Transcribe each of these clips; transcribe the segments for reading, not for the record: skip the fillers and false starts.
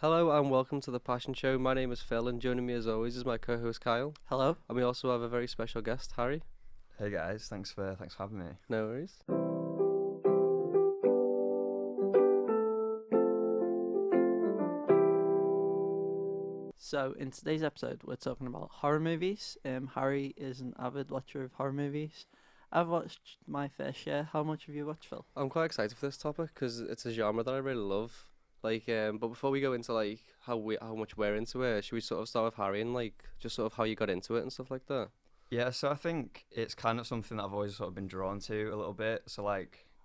Hello and welcome to the Passion Show. My name is Phil, and joining me as always is my co-host Kyle. Hello. And we also have a very special guest, Harry. Hey guys, thanks for having me. No worries. So in today's episode, we're talking about horror movies. Harry is an avid watcher of horror movies. I've watched my fair share. How much have you watched, Phil? I'm quite excited for this topic because it's a genre that I really love. But before we go into how much we're into it, should we sort of start with Harry and just sort of how you got into it and stuff like that? Yeah, so I think it's kind of something that I've always sort of been drawn to a little bit. So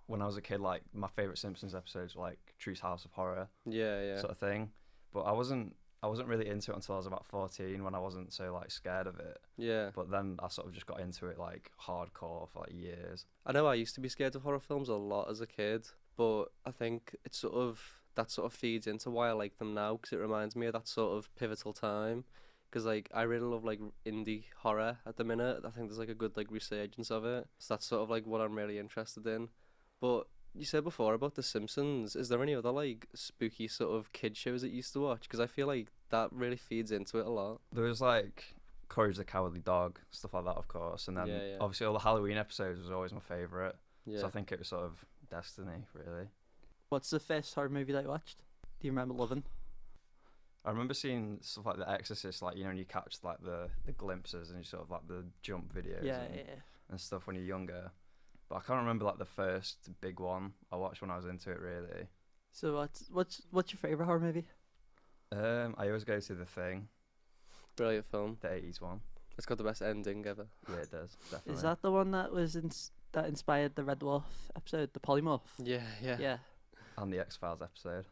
when I was a kid, my favourite Simpsons episodes were Tree's House of Horror. Yeah. Sort of thing. But I wasn't really into it until I was about 14 when I wasn't so scared of it. Yeah. But then I sort of just got into it hardcore for years. I know I used to be scared of horror films a lot as a kid, but I think it's that sort of feeds into why I like them now, because it reminds me of that sort of pivotal time. Because I really love indie horror at the minute. I think there's a good resurgence of it. So that's sort of what I'm really interested in. But you said before about The Simpsons. Is there any other spooky sort of kid shows that you used to watch? Because I feel that really feeds into it a lot. There was Courage the Cowardly Dog, stuff like that, of course. And then obviously all the Halloween episodes was always my favourite. Yeah. So I think it was sort of destiny, really. What's the first horror movie that you watched? Do you remember loving? I remember seeing stuff like The Exorcist, when you catch the glimpses and you sort of the jump videos and stuff when you're younger. But I can't remember the first big one I watched when I was into it, really. So what's your favourite horror movie? I always go to The Thing. Brilliant film. The 80s one. It's got the best ending ever. Yeah, it does, definitely. Is that the one that was that inspired the Red Dwarf episode, the polymorph? Yeah. And the X-Files episode.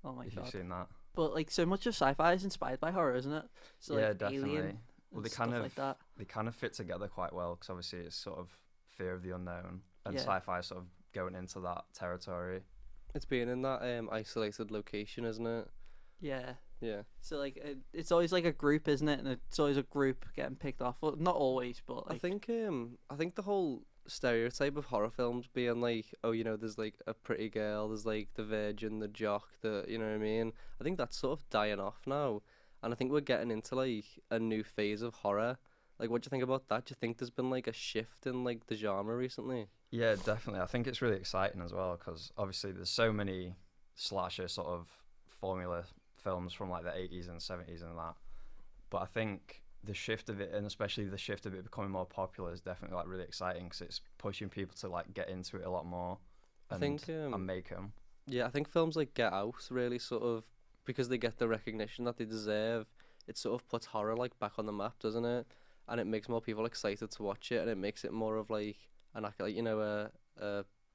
Oh my if god. You've seen that. But so much of sci-fi is inspired by horror, isn't it? So yeah, definitely. Alien well, that. They kind of fit together quite well because obviously it's sort of fear of the unknown, and sci-fi is sort of going into that territory. It's being in that isolated location, isn't it? Yeah. Yeah. So it's always a group, isn't it? And it's always a group getting picked off. Well, not always, but I think the whole stereotype of horror films being there's a pretty girl, there's the virgin, the jock, you know what I mean? I think that's sort of dying off now, and I think we're getting into a new phase of horror. What do you think about that? Do you think there's been a shift in the genre recently? Yeah, definitely. I think it's really exciting as well because obviously there's so many slasher sort of formula films from the 80s and 70s and that, but I think the shift of it, and especially the shift of it becoming more popular, is definitely really exciting because it's pushing people to get into it a lot more. And make them. Yeah, I think films like Get Out really sort of, because they get the recognition that they deserve, it sort of puts horror back on the map, doesn't it? And it makes more people excited to watch it, and it makes it more of a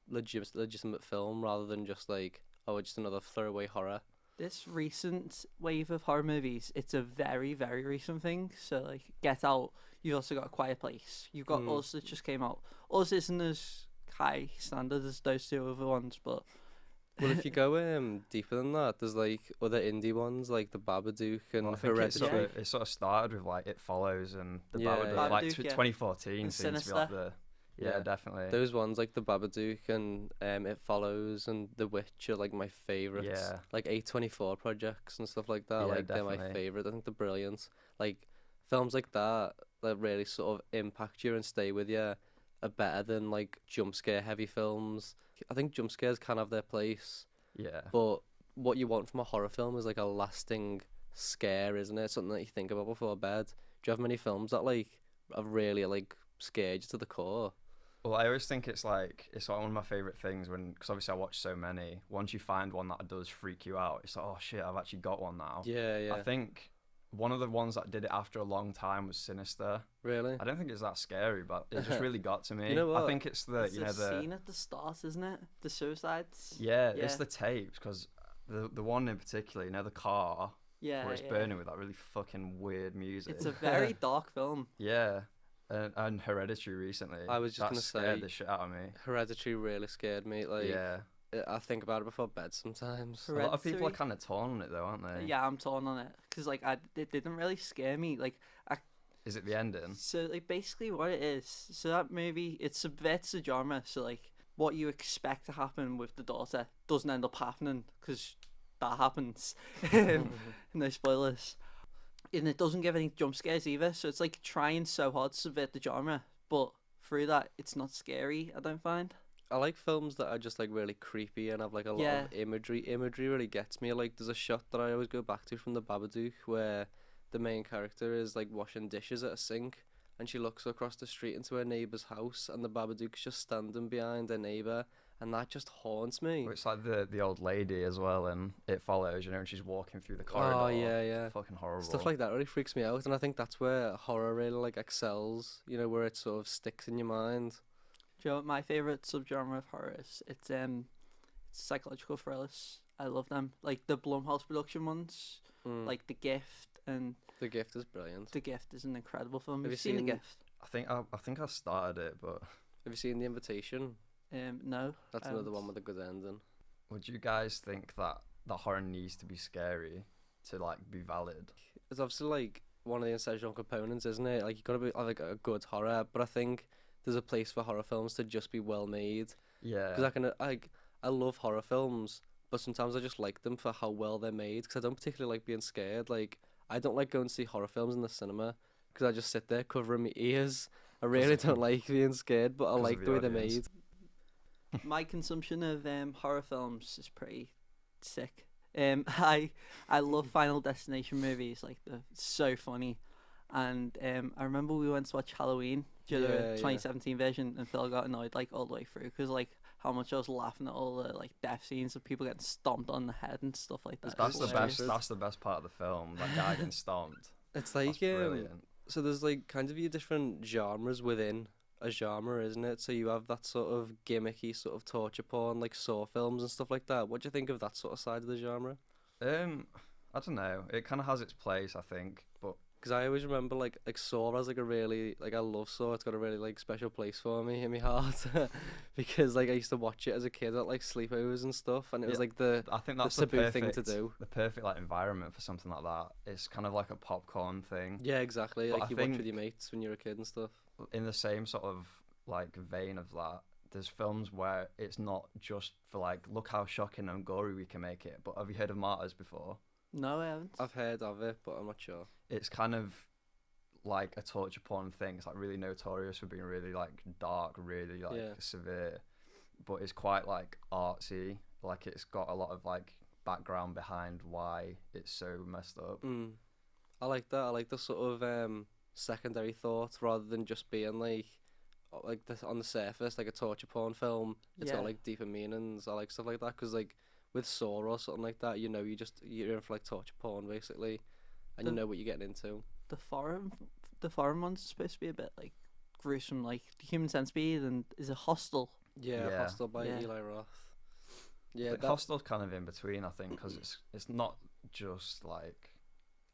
legitimate film rather than just just another throwaway horror. This recent wave of horror movies, it's a very, very recent thing. So, Get Out, you've also got A Quiet Place. You've got Us that just came out. Us isn't as high standard as those two other ones, but... Well, if you go deeper than that, there's other indie ones like The Babadook and Hereditary. It sort of started with It Follows and The Babadook. Babadook, 2014 seems to be Yeah, definitely. Those ones The Babadook and It Follows and The Witch are my favourites. Yeah. A24 projects and stuff like that. Yeah, they're my favourite. I think they're brilliant. Films like that really sort of impact you and stay with you are better than jump scare heavy films. I think jump scares can have their place. Yeah. But what you want from a horror film is a lasting scare, isn't it? Something that you think about before bed. Do you have many films that have really scared you to the core? Well, I always think it's one of my favourite things because obviously I watch so many. Once you find one that does freak you out, it's oh shit, I've actually got one now. Yeah. I think one of the ones that did it after a long time was Sinister. Really? I don't think it's that scary, but it just really got to me. You know what? I think it's the scene at the start, isn't it? The suicides. Yeah, it's the tapes because the one in particular, the car. Yeah. Where it's burning with that really fucking weird music. It's a very dark film. Yeah. And Hereditary recently. I was just going to say, scared the shit out of me. Hereditary really scared me. Yeah. I think about it before bed sometimes. A lot of people are kind of torn on it though, aren't they? Yeah, I'm torn on it because it didn't really scare me. Is it the ending? So basically what it is. So that movie, it subverts the genre. So what you expect to happen with the daughter doesn't end up happening because that happens. No spoilers. And it doesn't give any jump scares either, so it's like trying so hard to subvert the genre, but through that, it's not scary, I don't find. I like films that are just like really creepy and have like a lot Yeah. of imagery. Imagery really gets me. Like there's a shot that I always go back to from The Babadook where the main character is like washing dishes at a sink, and she looks across the street into her neighbour's house, and the Babadook's just standing behind her neighbour, and that just haunts me. Or it's like the old lady as well, and It Follows, and she's walking through the corridor. Oh yeah, yeah. Fucking horrible. Stuff like that really freaks me out, and I think that's where horror really like excels. You know, where it sort of sticks in your mind. Do you know what my favourite subgenre of horror is? It's psychological thrillers. I love them. Like the Blumhouse production ones, like The Gift, and The Gift is brilliant. The Gift is an incredible film. Have Have you you seen The seen- Gift? I think I started it, but Have you seen The Invitation? No. That's I another haven't. one with a good ending. would you guys think that horror needs to be scary to like be valid? It's obviously like one of the essential components, isn't it? Like you gotta be like a good horror, but I think there's a place for horror films to just be well made. Yeah. Because I love horror films, but sometimes I just like them for how well they're made. Because I don't particularly like being scared. Like I don't like going to see horror films in the cinema because I just sit there covering my ears. I really don't like being scared, but I 'Cause like of the way the they're audience. made. My consumption of horror films is pretty sick. I love Final Destination movies. Like they're so funny, and I remember we went to watch Halloween, Yeah, the yeah. 2017 version, and Phil got annoyed like all the way through because like how much I was laughing at all the like death scenes of people getting stomped on the head and stuff like that. That's the Hilarious. best. That's the best part of the film. That guy getting stomped. It's That's like brilliant. so there's like kind of your different genres within a genre, isn't it? So you have that sort of gimmicky sort of torture porn, like Saw films and stuff like that. What do you think of that sort of side of the genre? I don't know. It kind of has its place, I think, but Because I always remember like Saw has like a really like I love Saw. It's got a really like special place for me in my heart because like I used to watch it as a kid at like sleepovers and stuff, and it was Yeah, like the I think that's taboo the thing perfect to do. The perfect like environment for something like that. It's kind of like a popcorn thing. Yeah, exactly. But Like I you watch with think- your mates when you're a kid and stuff. In the same sort of like vein of that, there's films where it's not just for like, look how shocking and gory we can make it. But have you heard of Martyrs before? No, I haven't. I've heard of it, but I'm not sure. It's kind of like a torture porn thing. It's like really notorious for being really like dark, really like Yeah. severe, but it's quite like artsy. Like it's got a lot of like background behind why it's so messed up. I like that. I like the sort of secondary thought rather than just being like this on the surface like a torture porn film. It's Yeah. got like deeper meanings. I like stuff like that because like with Saw or something like that, you know, you're in for like torture porn basically, and you The- know what you're getting into. The foreign ones are supposed to be a bit like gruesome, like the Human Centipede, and is it Hostel? Yeah, Yeah. Hostel by Yeah. Eli Roth. Yeah, But that, Hostel's kind of in between, I think, because it's not just like,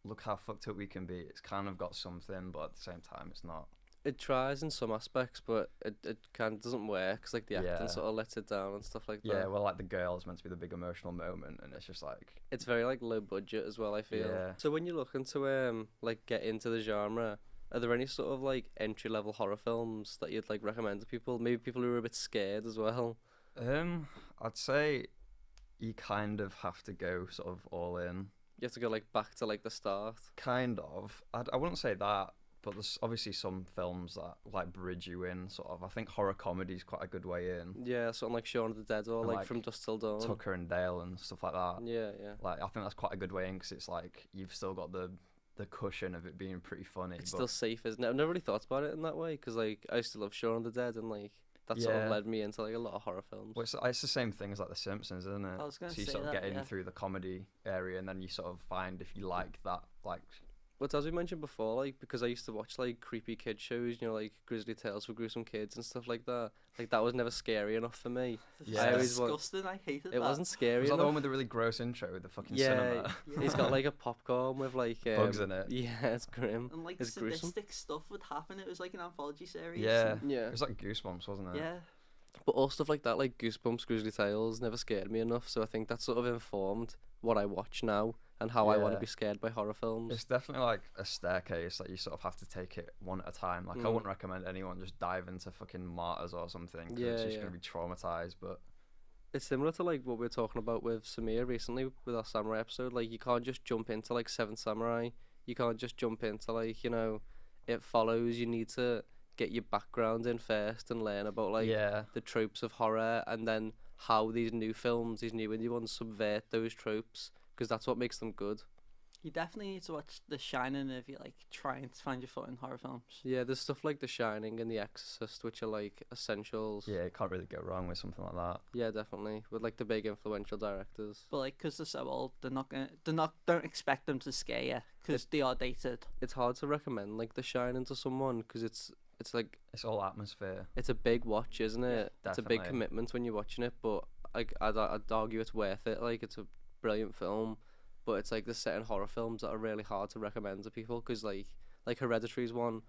look how fucked up we can be. It's kind of got something, but at the same time, it's not. it tries in some aspects, but it kind of doesn't work 'cause like the acting Yeah. sort of lets it down and stuff like Yeah, that. well, like the girl is meant to be the big emotional moment, and it's just like, It's very like low budget as well, I feel. Yeah. So when you're looking to like get into the genre, are there any sort of like entry level horror films that you'd like recommend to people? Maybe people who are a bit scared as well. I'd say you kind of have to go sort of all in. You have to go like back to like the start. Kind of. I wouldn't say that, but there's obviously some films that like bridge you in, sort of. I think horror comedy is quite a good way in. Yeah, something like Shaun of the Dead or And, like, like, From Dusk Till Dawn. Tucker and Dale and stuff like that. Yeah, yeah. Like I think that's quite a good way in because it's like you've still got the cushion of it being pretty funny. It's but still safe, isn't it? I've never really thought about it in that way because like I used to love Shaun of the Dead and like that sort of Yeah. led me into like a lot of horror films. well, it's the same thing as like The Simpsons, isn't it? I was gonna so you say sort of that, get in yeah. through the comedy area, and then you sort of find if you like that, like But as we mentioned before, like because I used to watch like creepy kid shows, you know, like Grizzly Tales for Gruesome Kids and stuff like that. Like that was never scary enough for me. Yeah. I always Disgusting. I hated It that. wasn't scary was that the enough. one with the really gross intro with the fucking Yeah, cinema? he's got like a popcorn with like Bugs in it. Yeah, it's grim. And like It's gruesome. sadistic stuff would happen. It was like an anthology series. Yeah. and- Yeah, It was like Goosebumps, wasn't it? Yeah. but all stuff like that, like Goosebumps, Grizzly Tales, never scared me enough. So I think that sort of informed what I watch now and how I want to Yeah. be scared by horror films. It's definitely like a staircase that you sort of have to take it one at a time. Like I Mm. wouldn't recommend anyone just dive into fucking Martyrs or something. 'Cause Yeah, it's just yeah. gonna be traumatized. But It's similar to like what we were talking about with Samir recently with our samurai episode. Like you can't just jump into like Seventh Samurai. You can't just jump into like, It Follows. You need to get your background in first and learn about like Yeah, the tropes of horror, and then how these new films, these new indie ones, subvert those tropes, because that's what makes them good. You definitely need to watch The Shining if you're like trying to find your foot in horror films. Yeah, there's stuff like The Shining and The Exorcist, which are like essentials. yeah, you can't really go wrong with something like that. Yeah, definitely. With like the big influential directors. But like, because they're so old, don't expect them to scare you because they are dated. It's hard to recommend like The Shining to someone because it's like It's all atmosphere. it's a big watch, isn't it? It's a big Definitely. commitment when you're watching it, but like I'd argue it's worth it. Like it's a brilliant film, but it's like the certain horror films that are really hard to recommend to people because like Hereditary's one.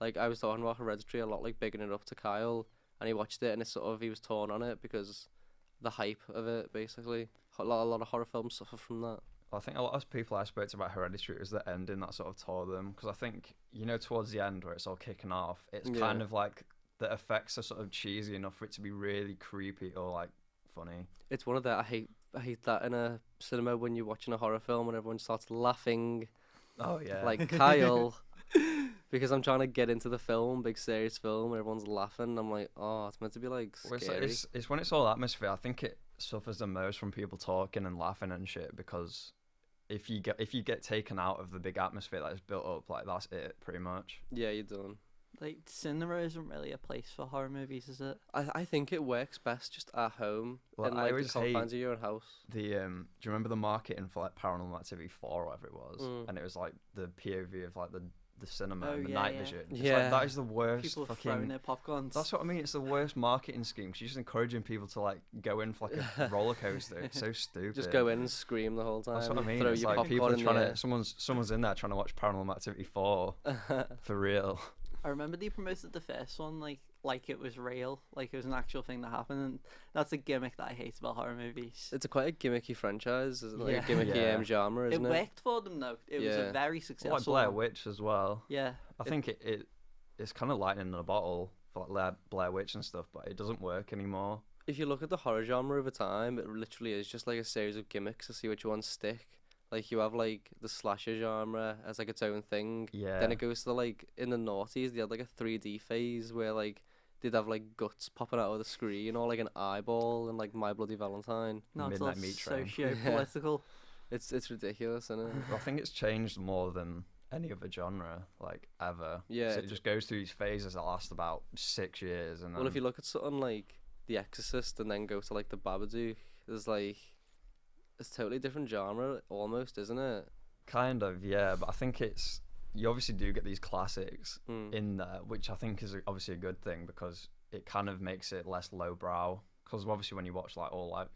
Like I was talking about Hereditary a lot, like bigging it up to Kyle, and he watched it and it's sort of he was torn on it because the hype of it basically. A lot of horror films suffer from that. I think a lot of people I spoke to about Hereditary, it was the ending that sort of tore them. Because I think, towards the end where it's all kicking off, it's kind of like the effects are sort of cheesy enough for it to be really creepy or like funny. It's one of the I hate that in a cinema when you're watching a horror film and everyone starts laughing. Oh, yeah. Like Kyle, because I'm trying to get into the film, big serious film, and everyone's laughing. I'm like, oh, it's meant to be like Well, scary. it's when it's all atmosphere. I think it suffers the most from people talking and laughing and shit because if you get taken out of the big atmosphere that is built up, like that's it pretty much. Yeah, you're done. Like, cinema isn't really a place for horror movies, is it? I think it works best just at home Well, in I like the always hate confines of your own house. The do you remember the marketing for like Paranormal Activity 4 or whatever it was? Mm. And it was like the POV of like the cinema Oh, and the yeah, night yeah. vision. It's Yeah. like, that is the worst People are throwing fucking. their popcorns. That's what I mean. It's the worst marketing scheme because you're just encouraging people to like go in for like a roller coaster. It's so stupid. Just go in and scream the whole time. That's what I mean. Throw It's your like people popcorn are in trying the to. air. Someone's in there trying to watch Paranormal Activity 4 for real. I remember they promoted the first one like it was real, like it was an actual thing that happened, and that's a gimmick that I hate about horror movies. It's quite a gimmicky franchise, isn't it? Like a Yeah. gimmicky Yeah. genre, It isn't it? worked for them though. It was a Yeah. very Well, successful. like Blair one. Witch as well. Yeah. I think it's kind of lightning in a bottle for like Blair Witch and stuff, but it doesn't work anymore. If you look at the horror genre over time, it literally is just like a series of gimmicks to see which ones stick. Like you have like the slasher genre as like its own thing. Yeah. Then it goes to like in the noughties, they had like a 3D phase where like they'd have like guts popping out of the screen or like an eyeball and like My Bloody Valentine. No, it's all Midnight Meat Train. socio-political. It's ridiculous, isn't it? I think it's changed more than any other genre, like ever. Yeah, So it it's- just goes through these phases that last about 6 years, and then Well, if you look at something like The Exorcist and then go to like The Babadook, there's like it's totally different genre almost, isn't it? kind of, yeah. But I think you obviously do get these classics Mm. in there, which I think is obviously a good thing because it kind of makes it less lowbrow. Because obviously when you watch like all like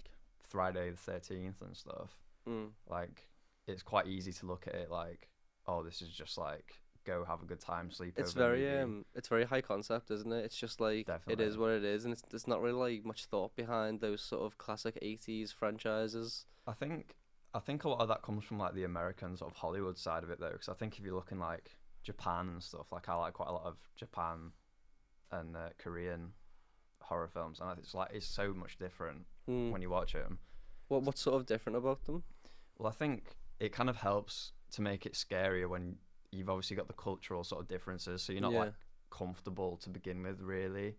Friday the 13th and stuff, Mm. like it's quite easy to look at it like, oh, this is just like go have a good time, sleep. It's over very movie. it's very high concept, isn't it? It's just like it Definitely. is what it is, and it's not really like much thought behind those sort of classic 80s franchises. I think a lot of that comes from like the American sort of Hollywood side of it though, because I think if you look in like Japan and stuff, like I like quite a lot of Japan and Korean horror films, and it's so much different Mm. when you watch them. What's sort of different about them? Well, I think it kind of helps to make it scarier when you've obviously got the cultural sort of differences, so you're not Yeah. like comfortable to begin with, really,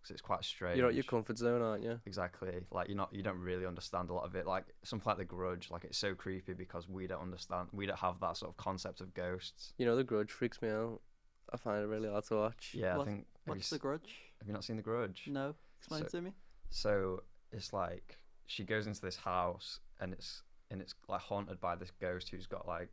because it's quite strange. You're at your comfort zone, aren't you? Exactly. Like you don't really understand a lot of it. Like something like The Grudge, like it's so creepy because we don't have that sort of concept of ghosts. You know, The Grudge freaks me out. I find it really hard to watch. Yeah, What- I think. What's The Grudge? Have you not seen The Grudge? No, explain So- to me. So it's like she goes into this house and it's like haunted by this ghost who's got like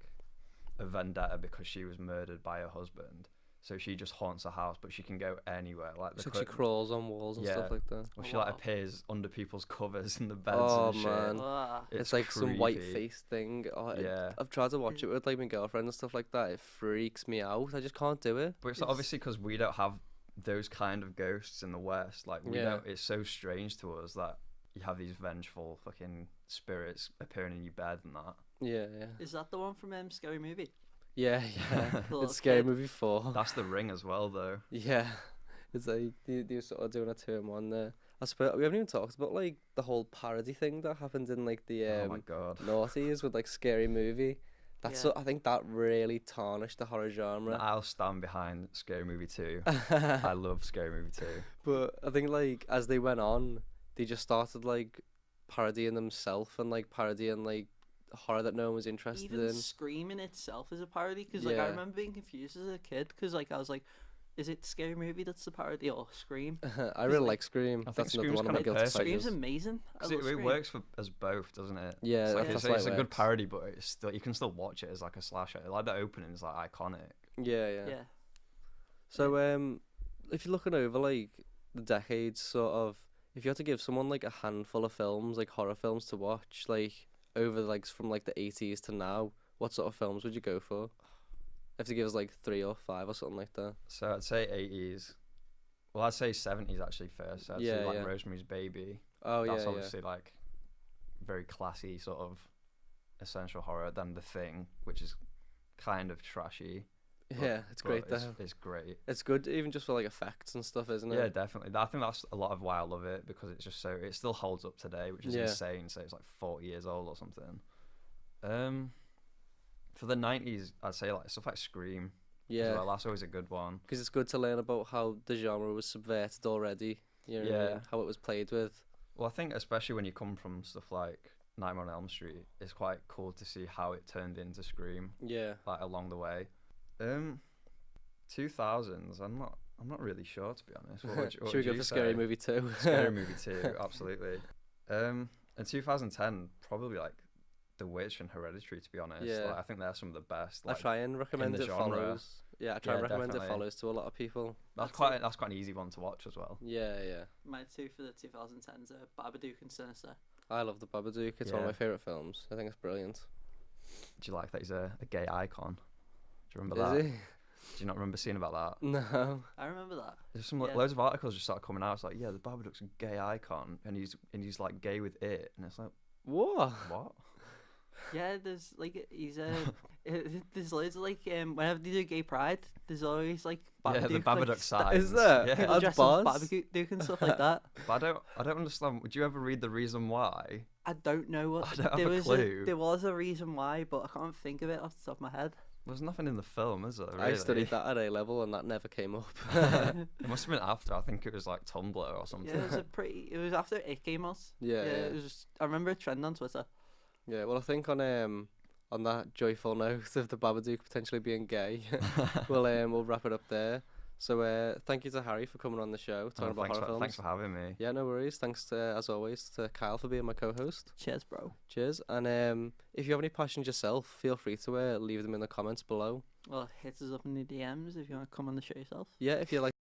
a vendetta because she was murdered by her husband. So she just haunts the house, but she can go anywhere. Like It's like she crawls on walls and stuff Yeah. like that. Well, she Wow. like appears under people's covers in the beds Oh, and shit. man. Ah. It's like some white creepy. face thing. Oh, Yeah. I've tried to watch it with like my girlfriend and stuff like that. It freaks me out. I just can't do it. But it's obviously because we don't have those kind of ghosts in the West. Like we Yeah. don't. It's so strange to us that you have these vengeful fucking spirits appearing in your bed and that. Yeah, yeah. Is that the one from Scary Movie? Yeah, yeah. Little It's Scary kid. Movie 4. That's The Ring as well, though. Yeah. It's like, you're sort of doing a 2-in-1 there. I suppose we haven't even talked about like the whole parody thing that happened in like the Oh my god. noughties with like Scary Movie. That's Yeah. so, I think that really tarnished the horror And genre. I'll stand behind Scary Movie 2. I love Scary Movie 2. But I think like as they went on, they just started like parodying themselves and like parodying like horror that no one was interested Even in. Scream in itself is a parody, because like I Yeah. remember being confused as a kid, because like I was like, is it Scary Movie that's the parody or Scream? I really like, like Scream. I think That's another Scream's one of my kinda guilty perfect. Scream's pleasures. amazing. I 'Cause love it Scream. works for as both, doesn't it? Yeah, It's, like, that's it's, why it's it a good works. parody, but it's still, you can still watch it as like a slasher. Like the opening is like iconic. Yeah. Yeah. So if you're looking over like the decades, sort of, if you had to give someone like a handful of films, like horror films to watch, like over like from like the 80s to now, what sort of films would you go for? Have to give us like 3 or 5 or something like that. So I'd say 80s. Well, I'd say 70s actually first. So I'd Yeah, say like yeah. Rosemary's Baby. Oh That's yeah, obviously like very classy sort of essential horror. Then The Thing, which is kind of trashy. yeah. It's great but though. It's great. It's good even just for like effects and stuff, isn't it? Yeah, definitely. I think that's a lot of why I love it, because it's just so it still holds up today, which is Yeah. insane. So it's like 40 years old or something. For the 90s, I'd say like stuff like Scream. As Yeah. well. That's always a good one. Because it's good to learn about how the genre was subverted already. You know what I Yeah. mean? How it was played with. Well, I think especially when you come from stuff like Nightmare on Elm Street, it's quite cool to see how it turned into Scream, Yeah. like along the way. 2000s, I'm not really sure, to be honest. What would you, what Should we would go you for Scary say? Movie 2? Scary Movie 2, absolutely. In 2010, probably like The Witch and Hereditary, to be honest. Yeah. Like, I think they're some of the best. I Like, try and recommend the it genre. follows. Yeah, I try and Yeah, recommend definitely. it follows to a lot of people. that's I'd quite an easy one to watch as well. Yeah. My two for the 2010s are Babadook and Sinister. I love The Babadook. It's one of Yeah. my favourite films. I think it's brilliant. Do you like that he's a gay icon? Do you remember that? Is he? Do you not remember seeing about that? No. I remember that. There's some Yeah. loads of articles just started coming out. It's like, yeah, the Babadook's a gay icon, and he's like gay with it, and it's like, What? what? Yeah, there's like there's loads of like whenever they do Gay Pride, there's always like Yeah, the Babadook, Babadook like, signs. Is there? Yeah. people That's dressed up buzz. as Babadook and stuff like that. But I don't understand. Would you ever read the reason why? I don't know what I don't have there a was. clue. There was a reason why, but I can't think of it off the top of my head. There's nothing in the film, is there? Really? I studied that at A level and that never came up. It must have been after. I think it was like Tumblr or something. Yeah, it was it was after it came out. Yeah. It was. I remember a trend on Twitter. Yeah, well, I think on that joyful note of the Babadook potentially being gay, we'll wrap it up there. So thank you to Harry for coming on the show, talking about horror films. Thanks for having me. Yeah, no worries. Thanks to, as always, to Kyle for being my co-host. Cheers, bro. Cheers. And if you have any passions yourself, feel free to leave them in the comments below. Well, hit us up in the DMs if you want to come on the show yourself. Yeah, if you like